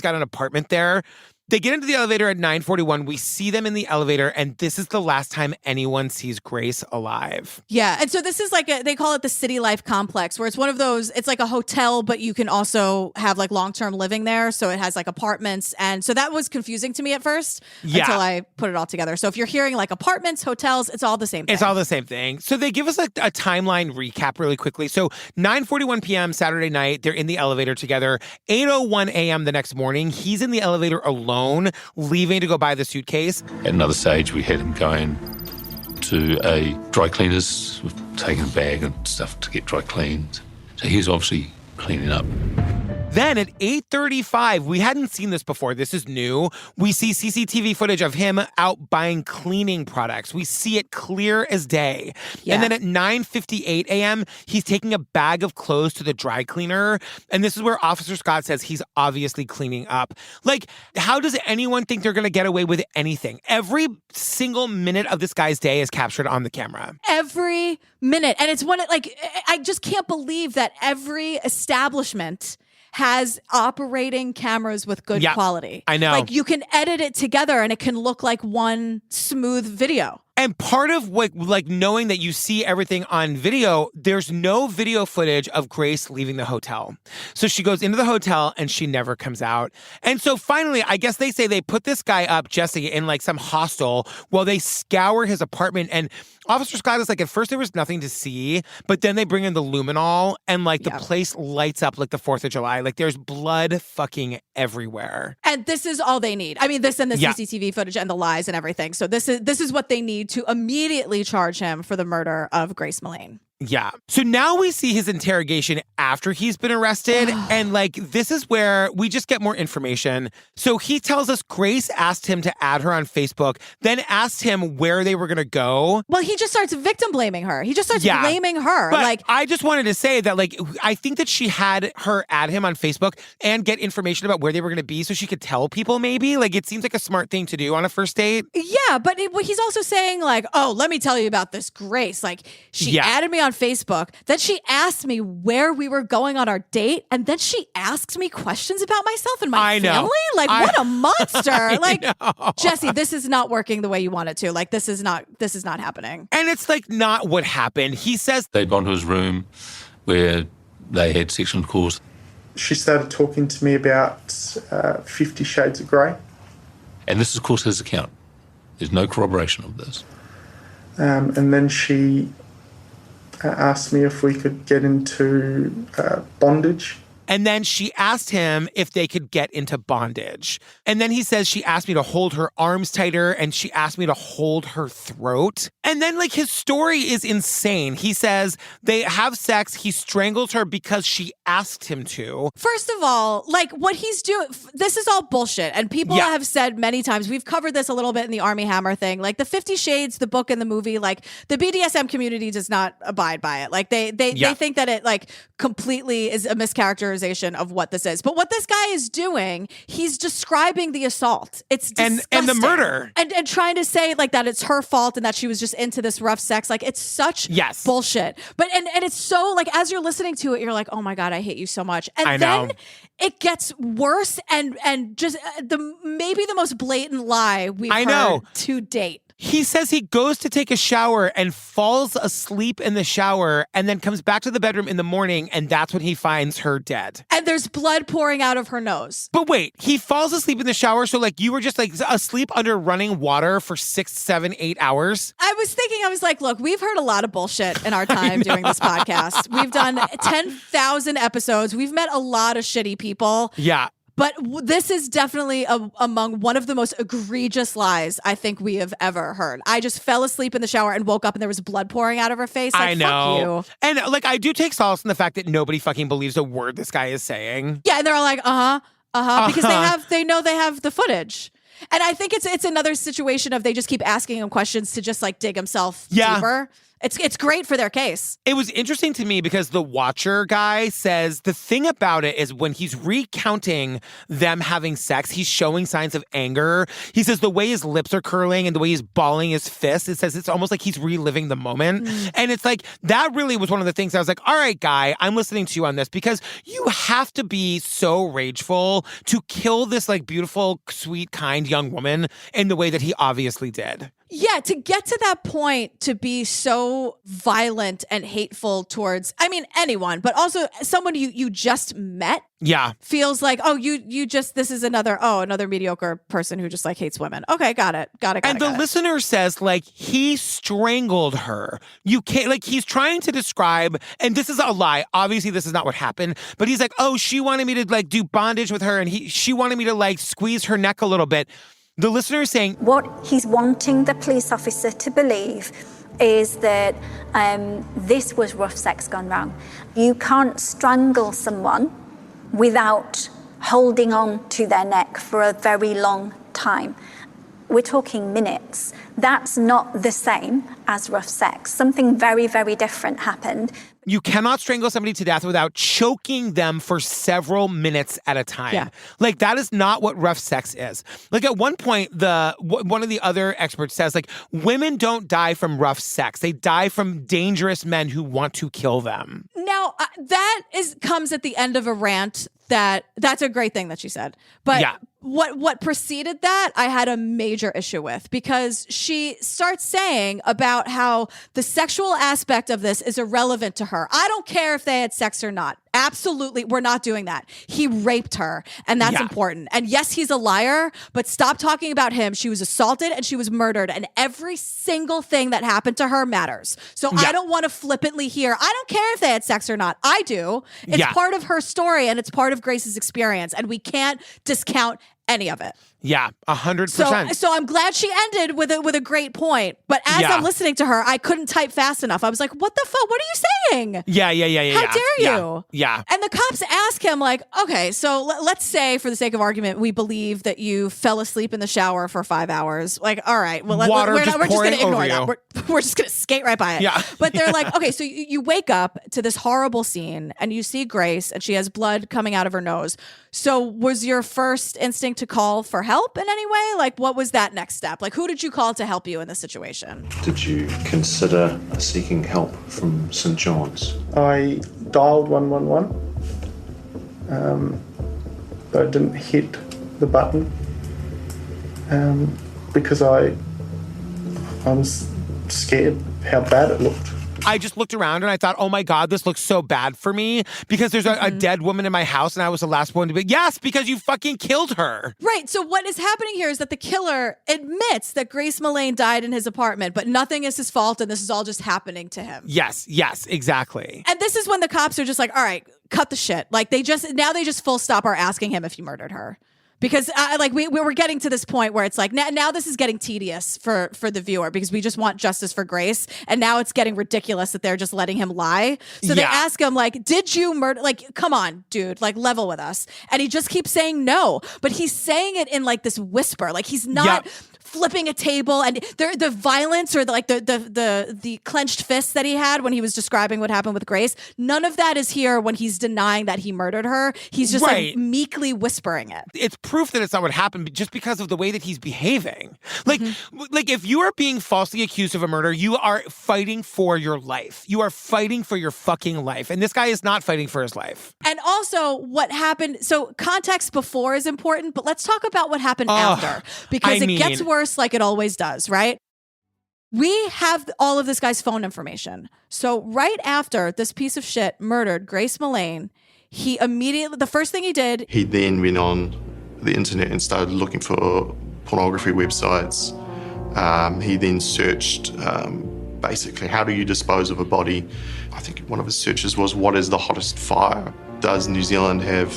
got an apartment there. They get into the elevator at 9:41. We see them in the elevator, and this is the last time anyone sees Grace alive. Yeah, and so this is like they call it the City Life Complex, where it's one of those, it's like a hotel, but you can also have like long-term living there. So it has like apartments. And so that was confusing to me at first until I put it all together. So if you're hearing like apartments, hotels, it's all the same thing. It's all the same thing. So they give us a timeline recap really quickly. So 9:41 p.m. Saturday night, they're in the elevator together. 8:01 a.m. the next morning, he's in the elevator alone, leaving to go buy the suitcase. At another stage, we had him going to a dry cleaner's, taking a bag and stuff to get dry cleaned. So he was obviously cleaning up. Then at 8:35, we hadn't seen this before. This is new. We see CCTV footage of him out buying cleaning products. We see it clear as day. Yeah. And then at 9:58 a.m., he's taking a bag of clothes to the dry cleaner. And this is where Officer Scott says he's obviously cleaning up. Like, how does anyone think they're going to get away with anything? Every single minute of this guy's day is captured on the camera. Every minute. And it's one, like, I just can't believe that every establishment has operating cameras with good quality. I know. Like you can edit it together and it can look like one smooth video. And part of what, like, knowing that you see everything on video, there's no video footage of Grace leaving the hotel. So she goes into the hotel and she never comes out. And so finally, I guess they say they put this guy up, Jesse, in like some hostel while they scour his apartment. And Officer Scott is like, at first there was nothing to see, but then they bring in the luminol and like the place lights up like the 4th of July. Like there's blood fucking everywhere. And this is all they need. I mean, this and the CCTV footage and the lies and everything. So this is what they need to immediately charge him for the murder of Grace Millane. Yeah. So now we see his interrogation after he's been arrested. And like, this is where we just get more information. So he tells us Grace asked him to add her on Facebook, then asked him where they were going to go. Well, he just starts victim blaming her. He just starts blaming her. But like, I just wanted to say that, like, I think that she had her add him on Facebook and get information about where they were going to be so she could tell people maybe. Like, it seems like a smart thing to do on a first date. Yeah, but he's also saying like, oh, let me tell you about this Grace. Like, she added me on Facebook. Then she asked me where we were going on our date. And then she asked me questions about myself and my family. Like, what a monster. Like, Jesse, this is not working the way you want it to. Like, this is not happening. And it's like not what happened. He says they'd gone to his room where they had sexual intercourse. She started talking to me about 50 Shades of Grey. And this is, of course, his account. There's no corroboration of this. And then she asked me if we could get into bondage. And then she asked him if they could get into bondage. And then he says she asked me to hold her arms tighter and she asked me to hold her throat. And then, like, his story is insane. He says they have sex. He strangles her because she asked him to. First of all, like, what he's doing, this is all bullshit. And people have said many times, we've covered this a little bit in the Army Hammer thing, like the 50 Shades, the book and the movie, like the BDSM community does not abide by it. Like they think that it like completely is a mischaracterization of what this is. But what this guy is doing, he's describing the assault. It's disgusting. And the murder. And trying to say like that it's her fault and that she was just into this rough sex. Like, it's such bullshit. But and it's so like, as you're listening to it, you're like, oh my God, I hate you so much. And then it gets worse and just maybe the most blatant lie we've heard to date. He says he goes to take a shower and falls asleep in the shower and then comes back to the bedroom in the morning and that's when he finds her dead. And there's blood pouring out of her nose. But wait, he falls asleep in the shower, so like you were just like asleep under running water for 6, 7, 8 hours? I was like, look, we've heard a lot of bullshit in our time doing this podcast. We've done 10,000 episodes. We've met a lot of shitty people. Yeah. But this is definitely among one of the most egregious lies I think we have ever heard. I just fell asleep in the shower and woke up and there was blood pouring out of her face. Like, I know. Fuck you. And like, I do take solace in the fact that nobody fucking believes a word this guy is saying. Yeah, and they're all like, because they know they have the footage. And I think it's another situation of they just keep asking him questions to just like dig himself deeper. It's great for their case. It was interesting to me because the Watcher guy says the thing about it is when he's recounting them having sex, he's showing signs of anger. He says the way his lips are curling and the way he's balling his fists, it says it's almost like he's reliving the moment. And it's like, that really was one of the things I was like, all right, guy, I'm listening to you on this because you have to be so rageful to kill this like beautiful, sweet, kind young woman in the way that he obviously did. Yeah, to get to that point, to be so violent and hateful towards, I mean, anyone, but also someone you just met. Yeah. Feels like, oh, you just, this is another mediocre person who just like hates women. Okay, got it. And the listener says like he strangled her. You can't, like, he's trying to describe, and this is a lie. Obviously, this is not what happened, but he's like, oh, she wanted me to like do bondage with her and she wanted me to like squeeze her neck a little bit. The listener is saying what he's wanting the police officer to believe is that this was rough sex gone wrong. You can't strangle someone without holding on to their neck for a very long time. We're talking minutes. That's not the same as rough sex. Something very, very different happened. You cannot strangle somebody to death without choking them for several minutes at a time. Yeah. Like, that is not what rough sex is. Like, at one point, one of the other experts says, like, women don't die from rough sex. They die from dangerous men who want to kill them. Now, that comes at the end of a rant that's a great thing that she said. But What preceded that, I had a major issue with, because she starts saying about how the sexual aspect of this is irrelevant to her. I don't care if they had sex or not. Absolutely, we're not doing that. He raped her, and that's important. And yes, he's a liar, but stop talking about him. She was assaulted and she was murdered, and every single thing that happened to her matters. So I don't want to flippantly hear, I don't care if they had sex or not. I do. It's part of her story, and it's part of Grace's experience, and we can't discount any of it. Yeah, 100%. So I'm glad she ended with a great point. But as I'm listening to her, I couldn't type fast enough. I was like, what the fuck? What are you saying? Yeah. How dare you? Yeah. And the cops ask him, like, okay, so let's say, for the sake of argument, we believe that you fell asleep in the shower for 5 hours. Like, all right, well, we're just going to ignore that. We're just going to skate right by it. Yeah. But they're like, okay, so you wake up to this horrible scene and you see Grace and she has blood coming out of her nose. So was your first instinct to call for help in any way? Like, what was that next step? Like, who did you call to help you in this situation? Did you consider seeking help from St. John's? I dialed 111, but I didn't hit the button because I was scared how bad it looked. I just looked around and I thought, oh my God, this looks so bad for me because there's a dead woman in my house and I was the last one to be, yes, because you fucking killed her. Right. So what is happening here is that the killer admits that Grace Millane died in his apartment, but nothing is his fault and this is all just happening to him. Yes, exactly. And this is when the cops are just like, all right, cut the shit. Like they just full stop are asking him if he murdered her. Because we were getting to this point where it's like now this is getting tedious for the viewer because we just want justice for Grace, and now it's getting ridiculous that they're just letting him lie. So they ask him, like, did you murder? Like, come on, dude, like level with us. And he just keeps saying no, but he's saying it in like this whisper, like he's not flipping a table, and the violence or the clenched fists that he had when he was describing what happened with Grace, none of that is here when he's denying that he murdered her. He's just like meekly whispering it. It's proof that it's not what happened just because of the way that he's behaving. Like if you are being falsely accused of a murder, you are fighting for your life. You are fighting for your fucking life. And this guy is not fighting for his life. And also what happened. So context before is important, but let's talk about what happened after, because it gets worse like it always does, right? We have all of this guy's phone information. So right after this piece of shit murdered Grace Millane, he immediately, the first thing he did, he then went on the internet and started looking for pornography websites. He then searched basically, how do you dispose of a body? I think one of his searches was, what is the hottest fire? Does New Zealand have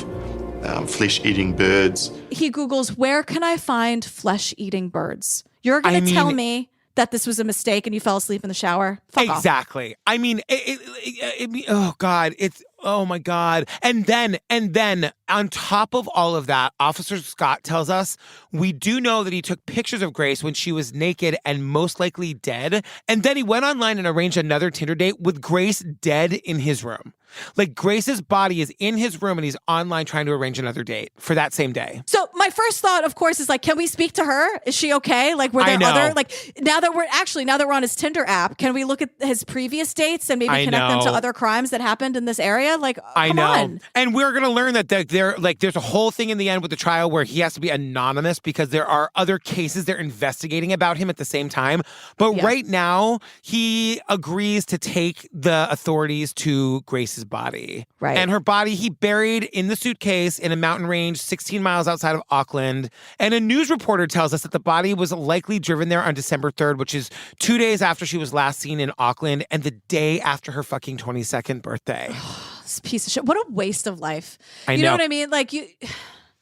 flesh-eating birds? He Googles, where can I find flesh-eating birds? You're going to tell me that this was a mistake and you fell asleep in the shower? Fuck exactly. Off. I mean, oh God, it's, oh my God. And then on top of all of that, Officer Scott tells us, we do know that he took pictures of Grace when she was naked and most likely dead. And then he went online and arranged another Tinder date with Grace dead in his room. Like Grace's body is in his room and he's online trying to arrange another date for that same day. So my first thought, of course, is like, can we speak to her? Is she okay? Like, were there other, like, now that we're on his Tinder app, can we look at his previous dates and maybe connect them to other crimes that happened in this area? Like, come on. And we're going to learn that there's a whole thing in the end with the trial where he has to be anonymous because there are other cases they're investigating about him at the same time. But right now, he agrees to take the authorities to Grace's body. Right. And her body he buried in the suitcase in a mountain range 16 miles outside of Auckland. And a news reporter tells us that the body was likely driven there on December 3rd, which is 2 days after she was last seen in Auckland and the day after her fucking 22nd birthday. This piece of shit. What a waste of life. I know. You know what I mean? Like, you...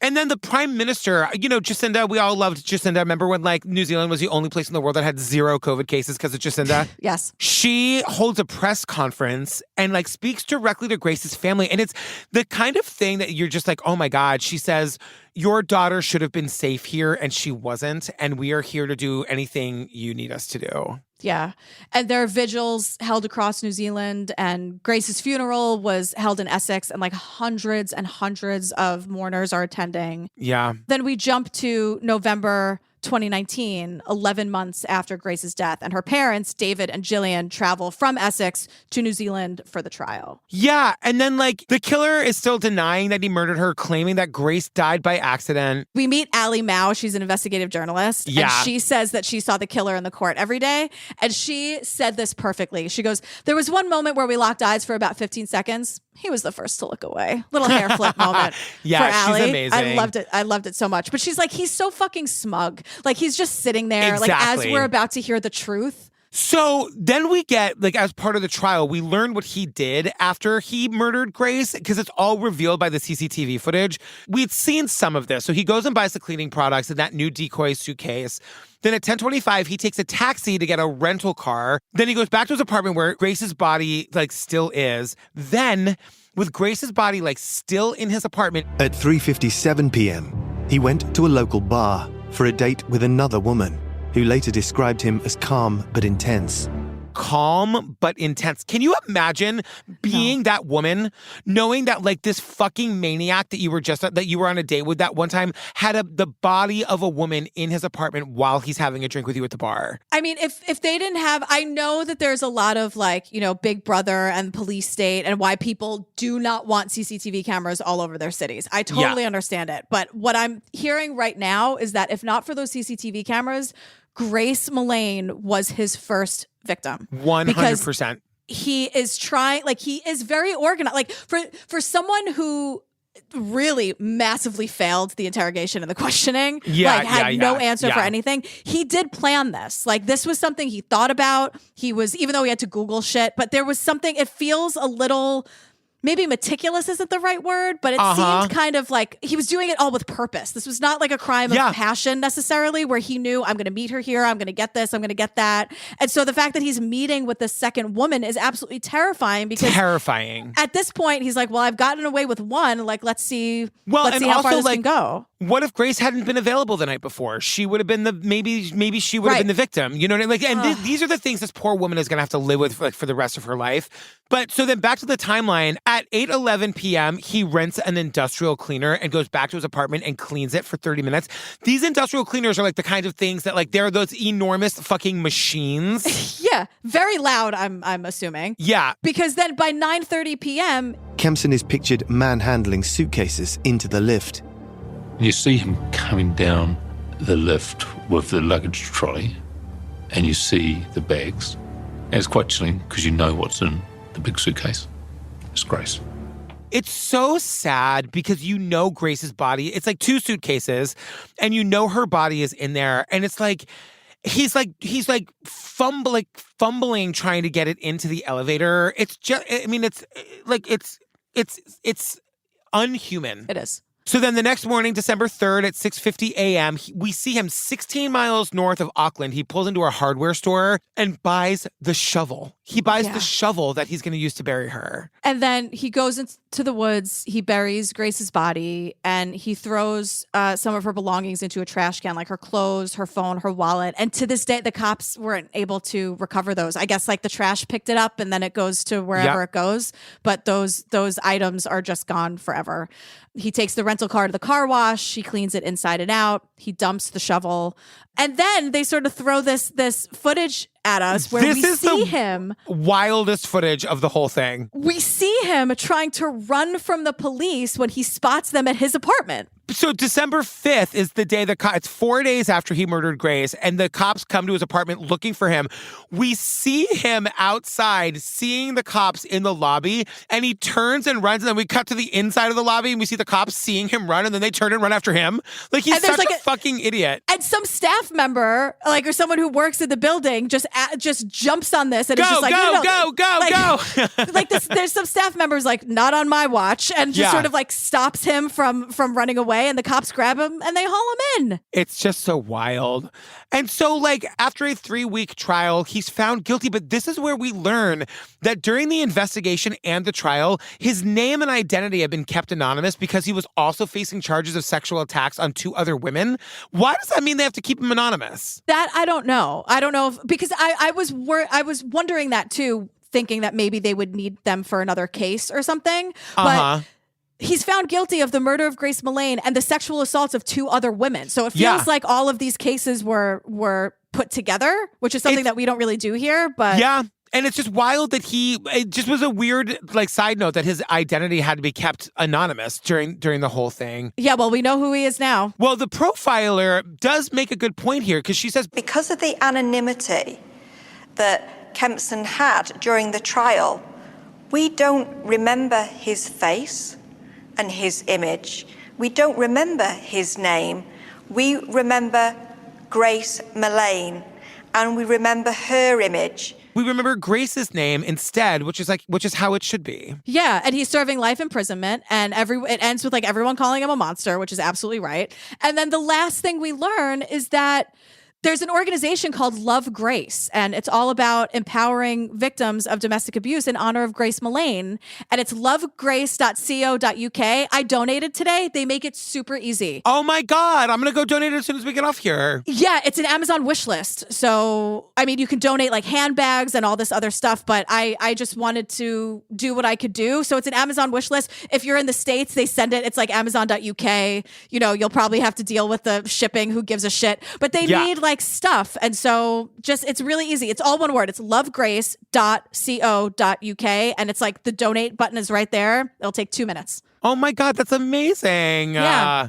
And then the prime minister, Jacinda, we all loved Jacinda. Remember when New Zealand was the only place in the world that had 0 COVID cases because of Jacinda? Yes. She holds a press conference and speaks directly to Grace's family. And it's the kind of thing that you're just like, oh my God. She says, your daughter should have been safe here and she wasn't. And we are here to do anything you need us to do. Yeah. And there are vigils held across New Zealand, and Grace's funeral was held in Essex, and hundreds and hundreds of mourners are attending. Yeah. Then we jump to November 2019, 11 months after Grace's death, and her parents, David and Gillian, travel from Essex to New Zealand for the trial. Yeah, and then like the killer is still denying that he murdered her, claiming that Grace died by accident. We meet Allie Mao. She's an investigative journalist. Yeah. And she says that she saw the killer in the court every day. And she said this perfectly. She goes, there was one moment where we locked eyes for about 15 seconds. He was the first to look away. Little hair flip moment Yeah, for Allie. she's amazing. I loved it. I loved it so much. But she's like, he's so fucking smug. Like, he's just sitting there, like, as Exactly. we're about to hear the truth. So then we get, like, as part of the trial, we learn what he did after he murdered Grace, because it's all revealed by the CCTV footage. We'd seen some of this. So he goes and buys the cleaning products in that new decoy suitcase. Then at 10:25, he takes a taxi to get a rental car. Then he goes back to his apartment where Grace's body, like, still is. Then, with Grace's body, like, still in his apartment. At 3:57 p.m., he went to a local bar for a date with another woman, who later described him as calm but intense. Calm but intense. Can you imagine being that woman, knowing that like this fucking maniac that you were on a date with that one time had the body of a woman in his apartment while he's having a drink with you at the bar? I mean, if they didn't have, I know that there's a lot of like, you know, Big Brother and police state and why people do not want CCTV cameras all over their cities. I totally understand it. But what I'm hearing right now is that if not for those CCTV cameras, Grace Millane was his first victim. 100%. He is trying, like, he is very organized. Like, for someone who really massively failed the interrogation and the questioning, had no answer for anything, he did plan this. Like, this was something he thought about. He was, even though he had to Google shit, but there was something, it feels a little... Maybe meticulous isn't the right word, but it seemed kind of like he was doing it all with purpose. This was not like a crime of passion necessarily, where he knew, I'm going to meet her here, I'm going to get this, I'm going to get that. And so the fact that he's meeting with the second woman is absolutely terrifying, because at this point he's like, well, I've gotten away with one. Like, let's see how far this can go. What if Grace hadn't been available the night before? She would have been maybe she would have been the victim. You know what I mean? Like, and these are the things this poor woman is going to have to live with for the rest of her life. But so then back to the timeline. At 8:11 p.m., he rents an industrial cleaner and goes back to his apartment and cleans it for 30 minutes. These industrial cleaners are like the kinds of things that, like, they're those enormous fucking machines. Yeah, very loud, I'm assuming. Yeah. Because then by 9:30 p.m. Kempson is pictured manhandling suitcases into the lift. You see him coming down the lift with the luggage trolley, and you see the bags. And it's quite chilling because you know what's in the big suitcase. It's Grace. It's so sad because you know Grace's body. It's like two suitcases, and you know her body is in there, and it's like he's fumbling trying to get it into the elevator. It's just, I mean, it's like it's unhuman. It is. So then the next morning, December 3rd at 6:50 a.m., we see him 16 miles north of Auckland. He pulls into a hardware store and buys the shovel. He buys the shovel that he's going to use to bury her. And then he goes into the woods, he buries Grace's body, and he throws some of her belongings into a trash can, like her clothes, her phone, her wallet. And to this day, the cops weren't able to recover those. I guess like the trash picked it up and then it goes to wherever it goes. But those items are just gone forever. He takes the rental car to the car wash. He cleans it inside and out. He dumps the shovel. And then they sort of throw this footage at us where we see him. Wildest footage of the whole thing. We see him trying to run from the police when he spots them at his apartment. So December 5th is the day it's 4 days after he murdered Grace, and the cops come to his apartment looking for him. We see him outside seeing the cops in the lobby, and he turns and runs, and then we cut to the inside of the lobby, and we see the cops seeing him run, and then they turn and run after him. Like, he's such a fucking idiot. And some staff member, like, or someone who works in the building just jumps on this and is just like, go. Like this, there's some staff members like, not on my watch, and just sort of like stops him from running away. And the cops grab him and they haul him in. It's just so wild. And so, like, after a 3-week trial, he's found guilty. But this is where we learn that during the investigation and the trial, his name and identity have been kept anonymous because he was also facing charges of sexual attacks on 2 other women. Why does that mean they have to keep him anonymous? That I don't know. I don't know because I was wondering that too, thinking that maybe they would need them for another case or something. But he's found guilty of the murder of Grace Millane and the sexual assaults of 2 other women. So it feels like all of these cases were put together, which is something that we don't really do here. But yeah. And it's just wild that it just was a weird side note that his identity had to be kept anonymous during the whole thing. Yeah, well, we know who he is now. Well, the profiler does make a good point here because she says, because of the anonymity that Kempson had during the trial, we don't remember his face and his image. We don't remember his name. We remember Grace Millane, and we remember her image. We remember Grace's name instead, which is how it should be. Yeah, and he's serving life imprisonment, and it ends with everyone calling him a monster, which is absolutely right. And then the last thing we learn is that there's an organization called Love Grace, and it's all about empowering victims of domestic abuse in honor of Grace Millane. And it's lovegrace.co.uk. I donated today. They make it super easy. Oh my God. I'm going to go donate it as soon as we get off here. Yeah, it's an Amazon wish list. So, I mean, you can donate handbags and all this other stuff, but I just wanted to do what I could do. So it's an Amazon wish list. If you're in the States, they send it. It's amazon.uk. You'll probably have to deal with the shipping. Who gives a shit? But they need stuff. And so it's really easy. It's all one word. It's lovegrace.co.uk. And it's the donate button is right there. It'll take 2 minutes. Oh my God, that's amazing. Yeah.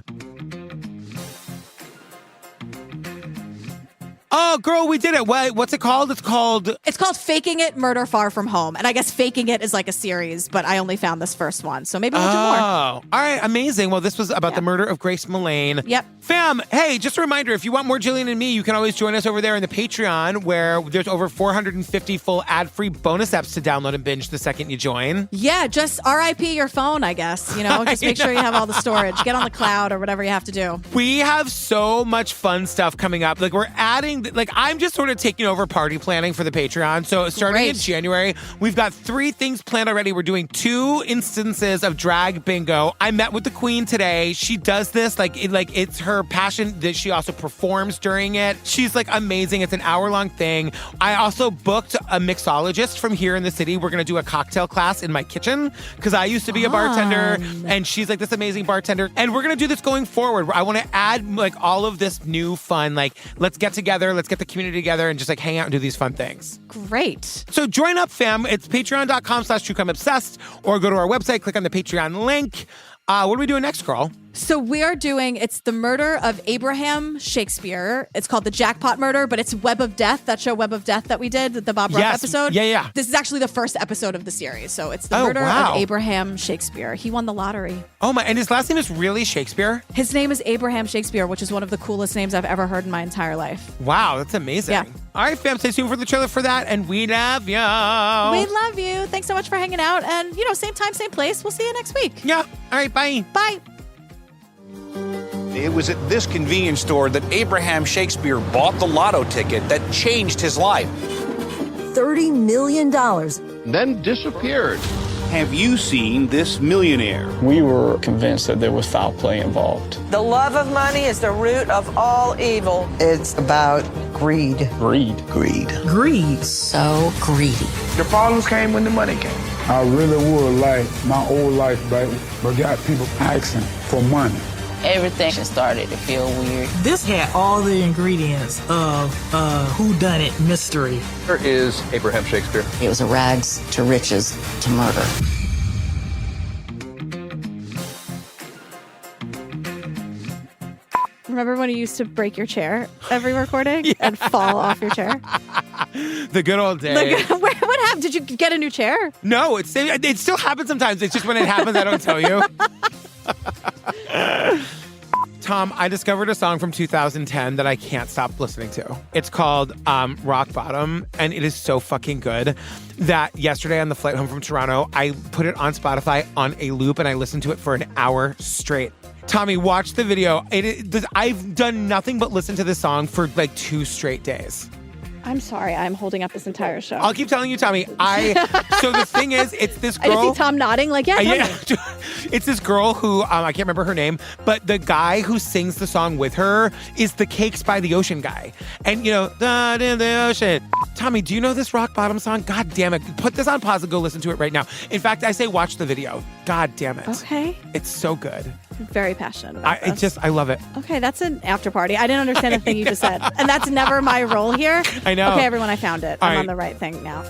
Oh, girl, we did it. What's it called? It's called Faking It, Murder Far From Home. And I guess Faking It is a series, but I only found this first one. So maybe we'll do more. Oh, all right. Amazing. Well, this was about the murder of Grace Millane. Yep. Fam, hey, just a reminder, if you want more Jillian and me, you can always join us over there in the Patreon, where there's over 450 full ad-free bonus eps to download and binge the second you join. Yeah, just RIP your phone, I guess. Just make sure you have all the storage. Get on the cloud or whatever you have to do. We have so much fun stuff coming up. We're adding, I'm just sort of taking over party planning for the Patreon. So starting in January, we've got 3 things planned already. We're doing 2 instances of drag bingo. I met with the queen today. She does this, it's her passion that she also performs during it. She's amazing. It's an hour-long thing. I also booked a mixologist from here in the city. We're going to do a cocktail class in my kitchen because I used to be a bartender, and she's this amazing bartender. And we're going to do this going forward. I want to add all of this new fun. Let's get together. Let's get the community together and just hang out and do these fun things. Great. So join up, fam. It's patreon.com/truecrimeobsessed, or go to our website, click on the Patreon link. What are we doing next, girl? So we are doing, it's the murder of Abraham Shakespeare. It's called The Jackpot Murder, but it's Web of Death, that show Web of Death that we did, the Bob Ruff episode. Yeah. This is actually the first episode of the series. So it's the murder of Abraham Shakespeare. He won the lottery. Oh my, and his last name is really Shakespeare? His name is Abraham Shakespeare, which is one of the coolest names I've ever heard in my entire life. Wow, that's amazing. Yeah. All right, fam, stay tuned for the trailer for that, and we love you. We love you. Thanks so much for hanging out. And, same time, same place. We'll see you next week. Yeah. All right, bye. Bye. It was at this convenience store that Abraham Shakespeare bought the lotto ticket that changed his life. $30 million. Then disappeared. Have you seen this millionaire? We were convinced that there was foul play involved. The love of money is the root of all evil. It's about greed. Greed. Greed. So greedy. The problems came when the money came. I really would like my old life back, but got people asking for money. Everything just started to feel weird. This had all the ingredients of whodunit mystery. Here is Abraham Shakespeare. It was a rags to riches to murder. Remember when you used to break your chair every recording and fall off your chair? The good old days. What happened? Did you get a new chair? No, it still happens sometimes. It's just when it happens, I don't tell you. Tom, I discovered a song from 2010 that I can't stop listening to. It's called Rock Bottom, and it is so fucking good that yesterday on the flight home from Toronto, I put it on Spotify on a loop, and I listened to it for an hour straight. Tommy, watch the video. I've done nothing but listen to this song for 2 straight days. I'm sorry. I'm holding up this entire show. I'll keep telling you, Tommy. So the thing is, it's this girl. I just see Tom nodding like, yeah. It's this girl who, I can't remember her name, but the guy who sings the song with her is the Cakes by the Ocean guy. And, "Down in the ocean." Tommy, do you know this rock bottom song? God damn it. Put this on pause and go listen to it right now. In fact, I say watch the video. God damn it. Okay. It's so good. I'm very passionate about this. I love it. Okay, that's an after party. I didn't understand the thing you just said. And that's never my role here. I know. Okay, everyone, I found it. All I'm right. on the right thing now.